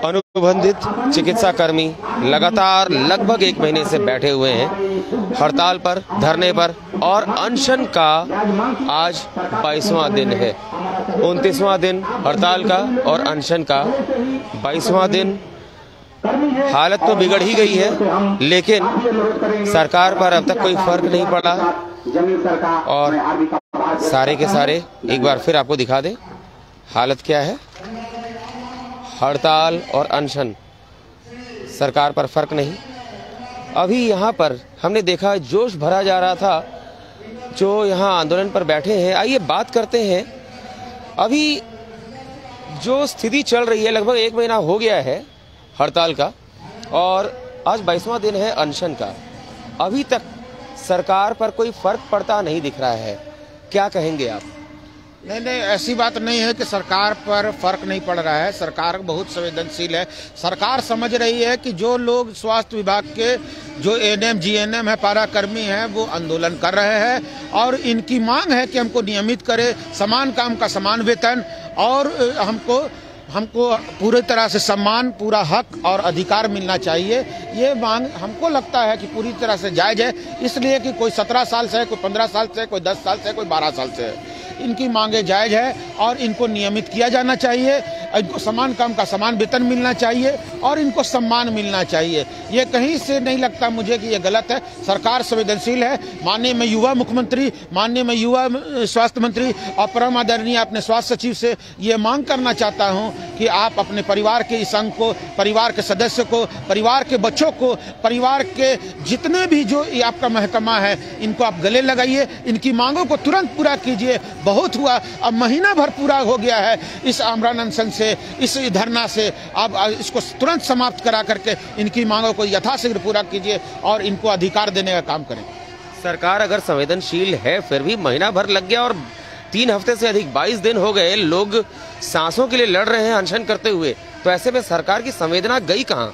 अनुबंधित चिकित्सा कर्मी लगातार लगभग 1 महीने से बैठे हुए हैं हड़ताल पर, धरने पर, और अनशन का आज 22वां दिन है। 29वां दिन हड़ताल का और अनशन का 22वां दिन। हालत तो बिगड़ ही गई है, लेकिन सरकार पर अब तक कोई फर्क नहीं पड़ा। और सारे के सारे एक बार फिर आपको दिखा दें हालत क्या है। हड़ताल और अनशन, सरकार पर फर्क नहीं। अभी यहाँ पर हमने देखा जोश भरा जा रहा था जो यहाँ आंदोलन पर बैठे हैं। आइए बात करते हैं। अभी जो स्थिति चल रही है, लगभग 1 महीना हो गया है हड़ताल का और आज 22वां दिन है अनशन का। अभी तक सरकार पर कोई फर्क पड़ता नहीं दिख रहा है, क्या कहेंगे आप? नहीं, ऐसी बात नहीं है कि सरकार पर फर्क नहीं पड़ रहा है। सरकार बहुत संवेदनशील है। सरकार समझ रही है कि जो लोग स्वास्थ्य विभाग के जो एएनएम जीएनएम है, पारा कर्मी हैं, वो आंदोलन कर रहे हैं और इनकी मांग है कि हमको नियमित करे, समान काम का समान वेतन, और हमको पूरी तरह से सम्मान, पूरा हक और अधिकार मिलना चाहिए। ये मांग हमको लगता है कि पूरी तरह से जायज है, इसलिए कि कोई 17 साल से है, कोई 15 साल से है, कोई 10 साल से है, कोई 12 साल से है। इनकी मांगे जायज है और इनको नियमित किया जाना चाहिए। इनको समान काम का समान वेतन मिलना चाहिए और इनको सम्मान मिलना चाहिए। ये कहीं से नहीं लगता मुझे कि ये गलत है। सरकार संवेदनशील है। माननीय मैं युवा मुख्यमंत्री, माननीय मैं युवा स्वास्थ्य मंत्री और परम आदरणीय अपने स्वास्थ्य सचिव से ये मांग करना चाहता हूँ कि आप अपने परिवार के इस अंग को, परिवार के सदस्य को, परिवार के बच्चों को, परिवार के जितने भी जो आपका महकमा है, इनको आप गले लगाइए, इनकी मांगों को तुरंत पूरा कीजिए। बहुत हुआ, अब महीना भर पूरा हो गया है इस आमरण अनशन से, इस धरना से। आप इसको तुरंत समाप्त करा करके इनकी मांगों को यथाशीघ्र पूरा कीजिए और इनको अधिकार देने का काम करें। सरकार अगर संवेदनशील है, फिर भी महीना भर लग गया और 3 हफ्ते से अधिक 22 दिन हो गए, लोग सांसों के लिए लड़ रहे हैं अनशन करते हुए, तो ऐसे में सरकार की संवेदना गई कहाँ?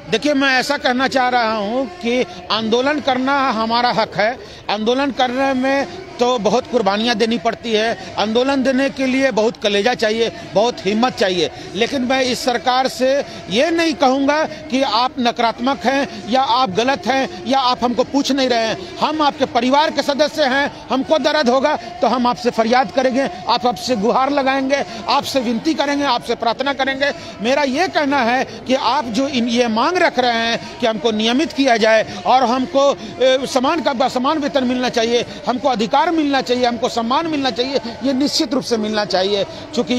देखिए, मैं ऐसा कहना चाह रहा हूं कि आंदोलन करना हमारा हक है। आंदोलन करने में तो बहुत कुर्बानियां देनी पड़ती है। आंदोलन देने के लिए बहुत कलेजा चाहिए, बहुत हिम्मत चाहिए। लेकिन मैं इस सरकार से ये नहीं कहूँगा कि आप नकारात्मक हैं या आप गलत हैं या आप हमको पूछ नहीं रहे हैं। हम आपके परिवार के सदस्य हैं, हमको दर्द होगा तो हम आपसे फरियाद करेंगे, आपसे गुहार लगाएंगे, आपसे विनती करेंगे, आपसे प्रार्थना करेंगे। मेरा ये कहना है कि आप जो ये मांग रख रहे हैं कि हमको नियमित किया जाए और हमको समान वेतन मिलना चाहिए, हमको अधिकार मिलना चाहिए, हमको सम्मान मिलना चाहिए, ये निश्चित रूप से मिलना चाहिए। क्योंकि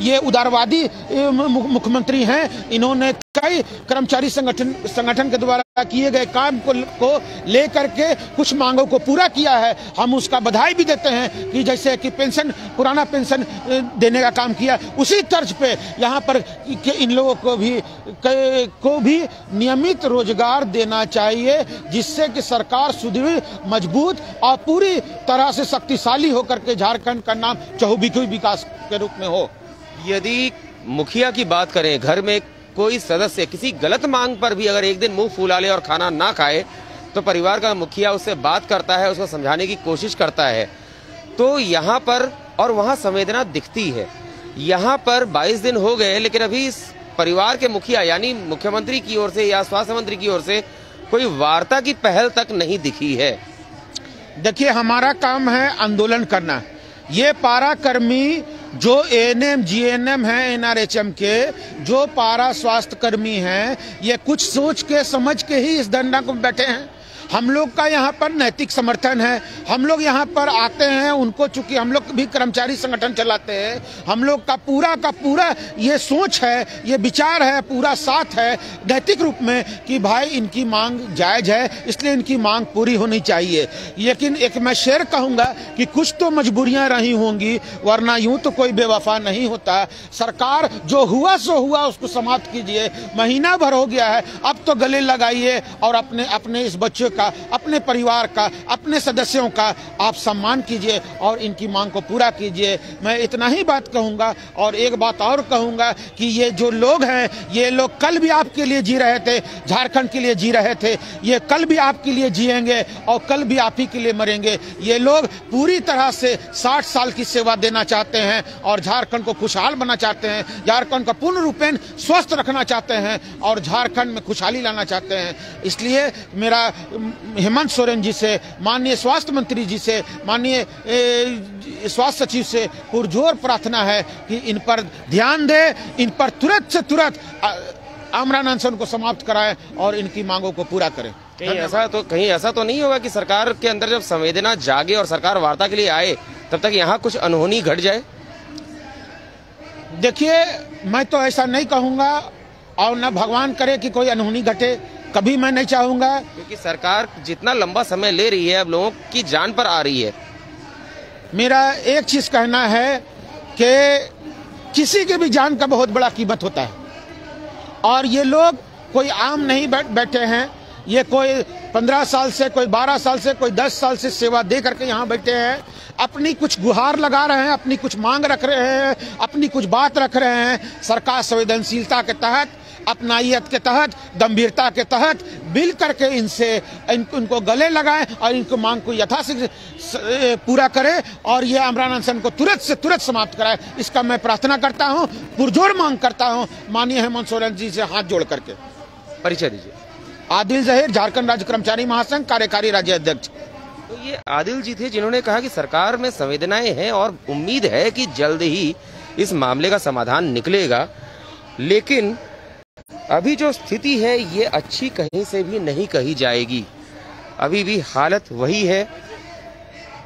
ये उदारवादी मुख्यमंत्री हैं। इन्होंने कई कर्मचारी संगठन के द्वारा किए गए काम को लेकर के कुछ मांगों को पूरा किया है। हम उसका बधाई भी देते हैं कि जैसे कि पेंशन, पुराना पेंशन देने का काम किया, उसी तर्ज पे यहाँ पर इन लोगों को भी नियमित रोजगार देना चाहिए, जिससे कि सरकार सुदृढ़, मजबूत और पूरी तरह से शक्तिशाली होकर के झारखंड का नाम चहुमुखी विकास के रूप में हो। यदि मुखिया की बात करें, घर में कोई सदस्य किसी गलत मांग पर भी अगर एक दिन मुंह फुला ले और खाना ना खाए, तो परिवार का मुखिया उससे बात करता है, उसको समझाने की कोशिश करता है। तो यहाँ पर और वहाँ संवेदना दिखती है। यहाँ पर 22 दिन हो गए, लेकिन अभी इस परिवार के मुखिया यानी मुख्यमंत्री की ओर से या स्वास्थ्य मंत्री की ओर से कोई वार्ता की पहल तक नहीं दिखी है। देखिए, हमारा काम है आंदोलन करना। ये पारा कर्मी जो एएनएम जीएनएम है, एनआरएचएम के जो पारा स्वास्थ्य कर्मी हैं, ये कुछ सोच के समझ के ही इस धरना को बैठे हैं। हम लोग का यहाँ पर नैतिक समर्थन है। हम लोग यहाँ पर आते हैं, उनको चूंकि हम लोग भी कर्मचारी संगठन चलाते हैं, हम लोग का पूरा ये सोच है, ये विचार है, पूरा साथ है नैतिक रूप में कि भाई इनकी मांग जायज है, इसलिए इनकी मांग पूरी होनी चाहिए। लेकिन एक मैं शेर कहूँगा कि कुछ तो मजबूरियाँ रही होंगी, वरना यूं तो कोई बेवफा नहीं होता। सरकार जो हुआ सो हुआ, उसको समाप्त कीजिए। महीना भर हो गया है, अब तो गले लगाइए और अपने इस बच्चे का, अपने परिवार का, अपने सदस्यों का आप सम्मान कीजिए और इनकी मांग को पूरा कीजिए। मैं इतना ही बात कहूँगा और एक बात और कहूँगा कि ये जो लोग हैं, ये लोग कल भी आपके लिए जी रहे थे, झारखंड के लिए जी रहे थे, ये कल भी आपके लिए जिएंगे और कल भी आप ही के लिए मरेंगे। ये लोग पूरी तरह से 60 साल की सेवा देना चाहते हैं और झारखंड को खुशहाल बनना चाहते हैं, झारखंड का पूर्ण रूपेण स्वस्थ रखना चाहते हैं और झारखंड में खुशहाली लाना चाहते हैं। इसलिए मेरा हेमंत सोरेन जी से, माननीय स्वास्थ्य मंत्री जी से, माननीय स्वास्थ्य सचिव से पुरजोर प्रार्थना है कि इन पर ध्यान दे, इन पर तुरंत से तुरंत आमरण अनशन को समाप्त कराएं और इनकी मांगों को पूरा करें। कहीं ऐसा तो नहीं होगा कि सरकार के अंदर जब संवेदना जागे और सरकार वार्ता के लिए आए तब तक यहाँ कुछ अनहोनी घट जाए? देखिए, मैं तो ऐसा नहीं कहूँगा और न भगवान करे कि कोई अनहोनी घटे, कभी मैं नहीं चाहूँगा। क्योंकि सरकार जितना लंबा समय ले रही है, अब लोगों की जान पर आ रही है। मेरा एक चीज़ कहना है कि किसी की भी जान का बहुत बड़ा कीमत होता है और ये लोग कोई आम नहीं बैठे हैं। ये कोई 15 साल से, कोई 12 साल से, कोई 10 साल से सेवा दे करके यहाँ बैठे हैं, अपनी कुछ गुहार लगा रहे हैं, अपनी कुछ मांग रख रहे हैं, अपनी कुछ बात रख रहे हैं। सरकार संवेदनशीलता के तहत, अपनाइयत के तहत, गंभीरता के तहत मिल करके इनसे इनको गले लगाएं और इनको मांग को यथाशीघ्र पूरा करें और ये आमरण अनशन को तुरंत से तुरंत समाप्त कराएं। इसका मैं प्रार्थना करता हूं, पुरजोर मांग करता हूं माननीय हेमंत सोरेन जी से हाथ जोड़ करके। परिचय दीजिए। आदिल जहीर, झारखंड राज्य कर्मचारी महासंघ, कार्यकारी राज्य अध्यक्ष। तो ये आदिल जी थे जिन्होंने कहा कि सरकार में संवेदनाएं हैं और उम्मीद है कि जल्द ही इस मामले का समाधान निकलेगा, लेकिन अभी जो स्थिति है ये अच्छी कहीं से भी नहीं कही जाएगी। अभी भी हालत वही है,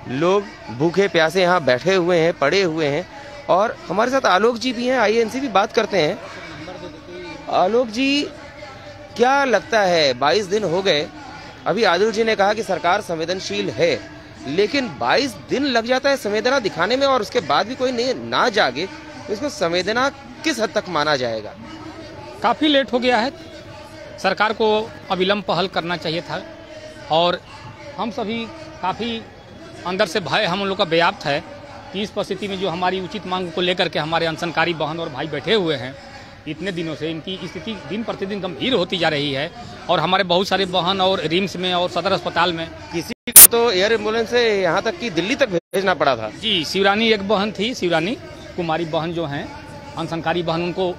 लोग भूखे प्यासे यहाँ बैठे हुए हैं, पड़े हुए हैं। और हमारे साथ आलोक जी भी हैं, आइए इनसे भी बात करते हैं। आलोक जी, क्या लगता है, 22 दिन हो गए, अभी आदिल जी ने कहा कि सरकार संवेदनशील है, लेकिन 22 दिन लग जाता है संवेदना दिखाने में और उसके बाद भी कोई ना जागे, तो इसको संवेदना किस हद तक माना जाएगा? काफ़ी लेट हो गया है, सरकार को अविलंब पहल करना चाहिए था और हम सभी काफ़ी अंदर से भय हम लोग का व्याप्त है कि इस परिस्थिति में जो हमारी उचित मांग को लेकर के हमारे अनशनकारी बहन और भाई बैठे हुए हैं, इतने दिनों से इनकी स्थिति दिन प्रतिदिन गंभीर होती जा रही है और हमारे बहुत सारे बहन और रिम्स में और सदर अस्पताल में, किसी को तो एयर एम्बुलेंस से यहाँ तक कि दिल्ली तक भेजना पड़ा था। जी, शिवरानी एक बहन थी, शिवरानी कुमारी बहन जो हैं अनशनकारी बहन, उनको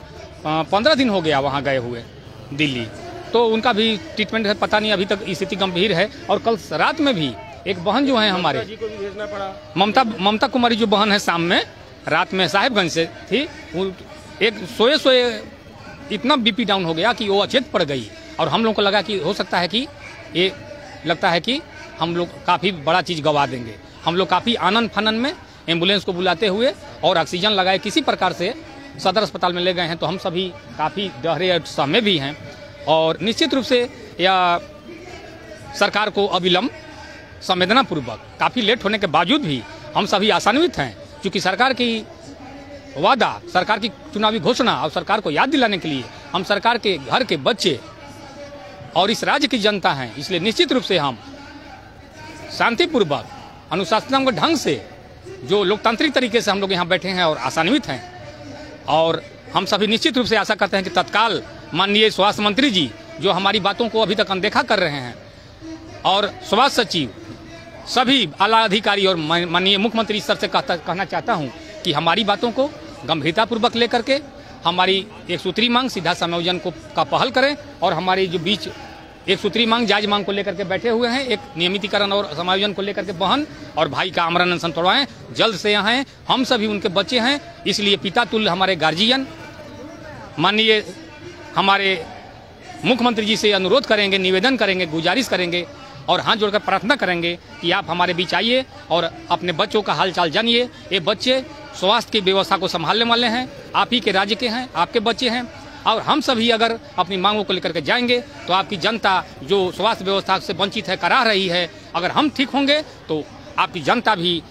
15 दिन हो गया वहाँ गए हुए दिल्ली, तो उनका भी ट्रीटमेंट है, पता नहीं अभी तक स्थिति गंभीर है। और कल रात में भी एक बहन जो है हमारे जी को भी भेजना पड़ा, ममता कुमारी जो बहन है, शाम में रात में साहेबगंज से थी, वो एक सोए इतना बीपी डाउन हो गया कि वो अचेत पड़ गई और हम लोग को लगा कि हो सकता है कि ये लगता है कि हम लोग काफ़ी बड़ा चीज़ गवा देंगे। हम लोग काफ़ी आनंद फानन में एम्बुलेंस को बुलाते हुए और ऑक्सीजन लगाए किसी प्रकार से सदर अस्पताल में ले गए हैं, तो हम सभी काफ़ी डरे और सहमे भी हैं। और निश्चित रूप से यह सरकार को अविलंब संवेदनापूर्वक, काफ़ी लेट होने के बावजूद भी हम सभी आशान्वित हैं, क्योंकि सरकार की वादा, सरकार की चुनावी घोषणा और सरकार को याद दिलाने के लिए हम सरकार के घर के बच्चे और इस राज्य की जनता हैं। इसलिए निश्चित रूप से हम शांतिपूर्वक, अनुशासनात्मक ढंग से, जो लोकतांत्रिक तरीके से हम लोग यहाँ बैठे हैं और आशान्वित हैं, और हम सभी निश्चित रूप से आशा करते हैं कि तत्काल माननीय स्वास्थ्य मंत्री जी, जो हमारी बातों को अभी तक अनदेखा कर रहे हैं, और स्वास्थ्य सचिव, सभी आला अधिकारी और माननीय मुख्यमंत्री स्तर से कहना चाहता हूं कि हमारी बातों को गंभीरतापूर्वक लेकर के हमारी एक सूत्री मांग सीधा समायोजन का पहल करें और हमारी जो बीच एक सूत्री मांग, जायज मांग को लेकर के बैठे हुए हैं, एक नियमितीकरण और समायोजन को लेकर के बहन और भाई का आमरण अनशन तोड़वाएं, जल्द से यहाँ हैं। हम सभी उनके बच्चे हैं, इसलिए पिता तुल्य हमारे गार्जियन माननीय हमारे मुख्यमंत्री जी से अनुरोध करेंगे, निवेदन करेंगे, गुजारिश करेंगे और हाथ जोड़कर प्रार्थना करेंगे कि आप हमारे बीच आइए और अपने बच्चों का हालचाल जानिए। ये बच्चे स्वास्थ्य की व्यवस्था को संभालने वाले हैं, आप ही के राज्य के हैं, आपके बच्चे हैं, और हम सभी अगर अपनी मांगों को लेकर के जाएंगे तो आपकी जनता जो स्वास्थ्य व्यवस्था से वंचित है, करा रही है, अगर हम ठीक होंगे तो आपकी जनता भी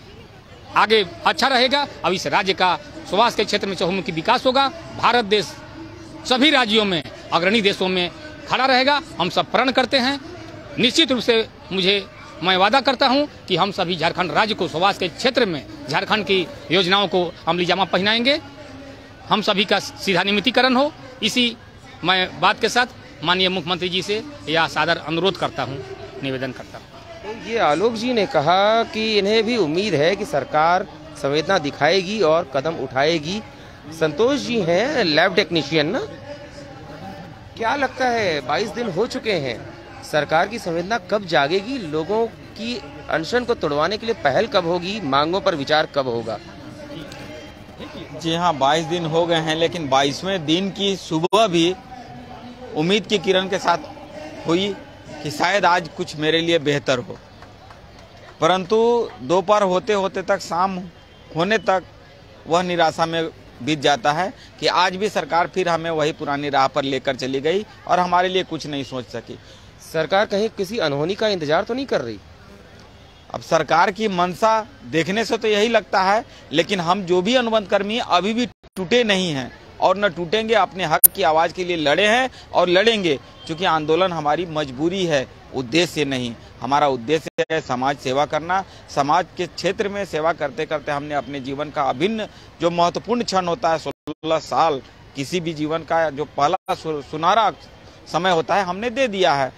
आगे अच्छा रहेगा और इस राज्य का स्वास्थ्य के क्षेत्र में चहुमुखी विकास होगा। भारत देश सभी राज्यों में अग्रणी देशों में खड़ा रहेगा। हम सब प्रण करते हैं निश्चित रूप से मैं वादा करता हूं कि हम सभी झारखंड राज्य को स्वास्थ्य के क्षेत्र में झारखंड की योजनाओं को अमली जामा पहनाएंगे, हम सभी का सीधा नियमितीकरण हो। इसी मैं बात के साथ माननीय मुख्यमंत्री जी से यह सादर अनुरोध करता हूं, निवेदन करता हूं। तो ये आलोक जी ने कहा कि इन्हें भी उम्मीद है कि सरकार संवेदना दिखाएगी और कदम उठाएगी। संतोष जी हैं लैब टेक्नीशियन ना, क्या लगता है 22 दिन हो चुके हैं, सरकार की संवेदना कब जागेगी? लोगों की अनशन को तोड़वाने के लिए पहल कब होगी? मांगों पर विचार कब होगा? जी हाँ, 22 दिन हो गए हैं, लेकिन 22वें दिन की सुबह भी उम्मीद की किरण के साथ हुई कि शायद आज कुछ मेरे लिए बेहतर हो, परंतु दोपहर होते होते तक, शाम होने तक वह निराशा में बीत जाता है कि आज भी सरकार फिर हमें वही पुरानी राह पर लेकर चली गई और हमारे लिए कुछ नहीं सोच सकी। सरकार कहीं किसी अनहोनी का इंतजार तो नहीं कर रही? अब सरकार की मंशा देखने से तो यही लगता है, लेकिन हम जो भी अनुबंध कर्मी अभी भी टूटे नहीं हैं और न टूटेंगे। अपने हक की आवाज के लिए लड़े हैं और लड़ेंगे, क्योंकि आंदोलन हमारी मजबूरी है, उद्देश्य नहीं। हमारा उद्देश्य है समाज सेवा करना। समाज के क्षेत्र में सेवा करते करते हमने अपने जीवन का अभिन्न जो महत्वपूर्ण क्षण होता है 16 साल, किसी भी जीवन का जो पहला सुनहरा समय होता है, हमने दे दिया है।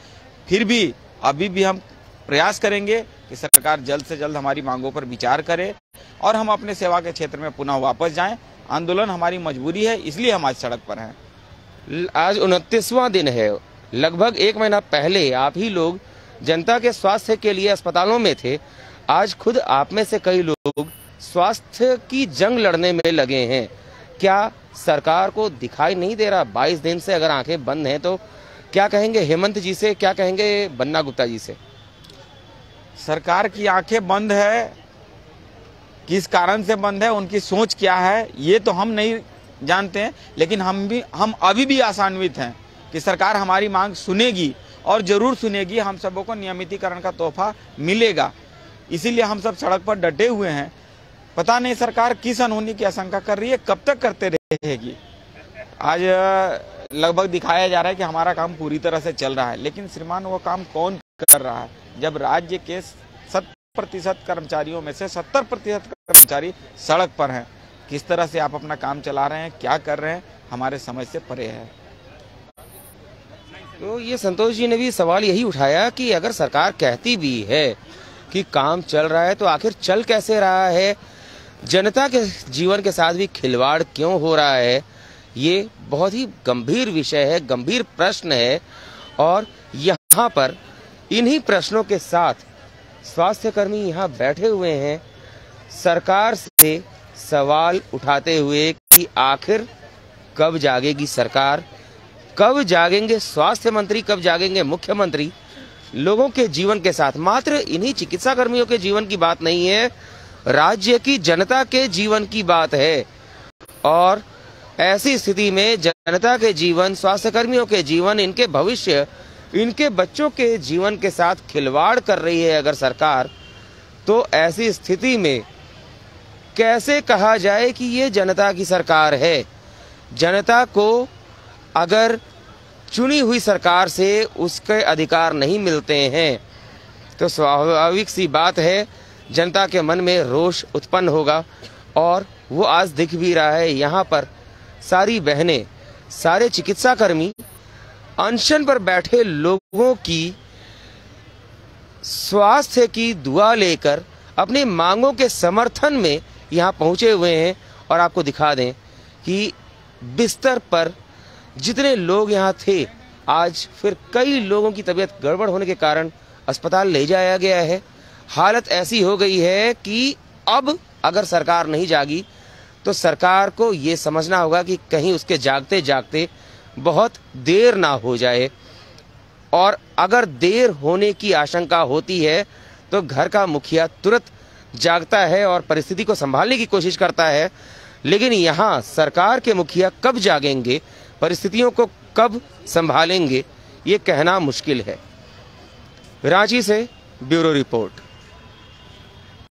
फिर भी अभी भी हम प्रयास करेंगे कि सरकार जल्द से जल्द हमारी मांगों पर विचार करे और हम अपने सेवा के क्षेत्र में पुनः वापस जाएं। आंदोलन हमारी मजबूरी है, इसलिए हम आज सड़क पर हैं। आज 29वां दिन है। लगभग 1 महीना पहले आप ही लोग जनता के स्वास्थ्य के लिए अस्पतालों में थे। आज खुद आप में से कई लोग स्वास्थ्य की जंग लड़ने में लगे हैं। क्या सरकार को दिखाई नहीं दे रहा 22 दिन से? अगर आंखें बंद हैं तो क्या कहेंगे हेमंत जी से, क्या कहेंगे बन्ना गुप्ता जी से? सरकार की आंखें बंद है, किस कारण से बंद है, उनकी सोच क्या है, ये तो हम नहीं जानते हैं, लेकिन हम अभी भी आशान्वित हैं कि सरकार हमारी मांग सुनेगी और जरूर सुनेगी। हम सबों को नियमितीकरण का तोहफा मिलेगा, इसीलिए हम सब सड़क पर डटे हुए हैं। पता नहीं सरकार किस अनहोनी की आशंका कर रही है, कब तक करते रहेगी। आज लगभग दिखाया जा रहा है कि हमारा काम पूरी तरह से चल रहा है, लेकिन श्रीमान वो काम कौन कर रहा है जब राज्य के 100% कर्मचारियों में से 70% कर्मचारी सड़क पर हैं? किस तरह से आप अपना काम चला रहे हैं, क्या कर रहे हैं, हमारे समझ से परे है। तो ये संतोष जी ने भी सवाल यही उठाया कि अगर सरकार कहती भी है कि काम चल रहा है तो आखिर चल कैसे रहा है? जनता के जीवन के साथ भी खिलवाड़ क्यों हो रहा है? ये बहुत ही गंभीर विषय है, गंभीर प्रश्न है। और यहाँ पर इन्हीं प्रश्नों के साथ स्वास्थ्य कर्मी यहाँ बैठे हुए हैं, सरकार से सवाल उठाते हुए कि आखिर कब जागेगी सरकार, कब जागेंगे स्वास्थ्य मंत्री, कब जागेंगे मुख्यमंत्री? लोगों के जीवन के साथ, मात्र इन्हीं चिकित्सा कर्मियों के जीवन की बात नहीं है, राज्य की जनता के जीवन की बात है। और ऐसी स्थिति में जनता के जीवन, स्वास्थ्य कर्मियों के जीवन, इनके भविष्य, इनके बच्चों के जीवन के साथ खिलवाड़ कर रही है अगर सरकार, तो ऐसी स्थिति में कैसे कहा जाए कि ये जनता की सरकार है? जनता को अगर चुनी हुई सरकार से उसके अधिकार नहीं मिलते हैं तो स्वाभाविक सी बात है जनता के मन में रोष उत्पन्न होगा। और वो आज दिख भी रहा है। यहाँ पर सारी बहनें, सारे चिकित्सा कर्मी अनशन पर बैठे लोगों की स्वास्थ्य की दुआ लेकर अपनी मांगों के समर्थन में यहाँ पहुंचे हुए हैं। और आपको दिखा दें कि बिस्तर पर जितने लोग यहाँ थे, आज फिर कई लोगों की तबीयत गड़बड़ होने के कारण अस्पताल ले जाया गया है। हालत ऐसी हो गई है कि अब अगर सरकार नहीं जागी तो सरकार को ये समझना होगा कि कहीं उसके जागते जागते बहुत देर ना हो जाए। और अगर देर होने की आशंका होती है तो घर का मुखिया तुरंत जागता है और परिस्थिति को संभालने की कोशिश करता है। लेकिन यहाँ सरकार के मुखिया कब जागेंगे, परिस्थितियों को कब संभालेंगे, ये कहना मुश्किल है। रांची से ब्यूरो रिपोर्ट।